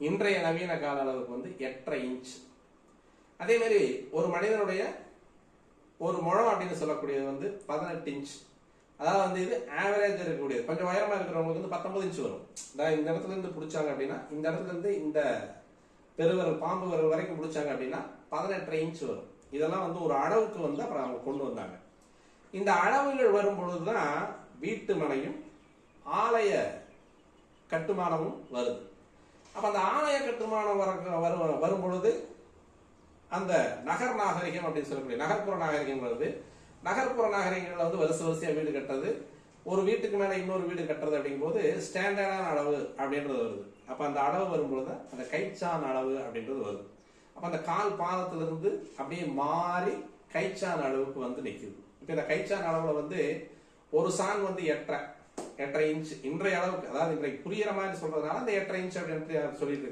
இன்றைய நவீன கால அளவுக்கு 8.5 இன்ச். அதே மாதிரி ஒரு மனிதனுடைய ஒரு முழம் அப்படின்னு சொல்லக்கூடியது 18 இன்ச். அதாவது இது ஆவரேஜ் இருக்கக்கூடியது. கொஞ்சம் உயரமா இருக்கிறவங்களுக்கு 19 இன்ச் வரும். இந்த இடத்துல இருந்து பிடிச்சாங்க அப்படின்னா இந்த இடத்துல இருந்து இந்த பெருவிரல் பாம்பு விரல் வரைக்கும் பிடிச்சாங்க அப்படின்னா 18.5 இன்ச் வரும். இதெல்லாம் ஒரு அளவுக்கு அப்புறம் அவங்க கொண்டு வந்தாங்க. இந்த அளவுகள் வரும் பொழுதுதான் வீட்டு மனையும் ஆலய கட்டுமானமும் வருது. அப்ப அந்த ஆலய கட்டுமானம் வரும் பொழுது அந்த நகர் நாகரிகம் அப்படின்னு சொல்லக்கூடிய நகர்ப்புற நாகரிகம் வருது. நகர்ப்புற நாகரிகங்கள்ல வரிசையா வீடு கட்டுறது, ஒரு வீட்டுக்கு மேல இன்னொரு வீடு கட்டுறது அப்படிங்கும் போது ஸ்டாண்டர்டான அளவு அப்படின்றது வருது. அப்ப அந்த அளவு வரும்பொழுது அந்த கைச்சான் அளவு அப்படின்றது வருது. அப்ப அந்த கால் பாதத்திலிருந்து அப்படியே மாறி கைச்சான் அளவுக்கு நிக்குது. இப்ப இந்த கைச்சான் அளவுல ஒரு சான் 8.5 இன்ச் இன்றைய அளவுக்கு, அதாவது இன்றைக்கு புரியுற மாதிரி சொல்றதுனால அந்த 8.5 இன்ச் அப்படின்னு சொல்லிட்டு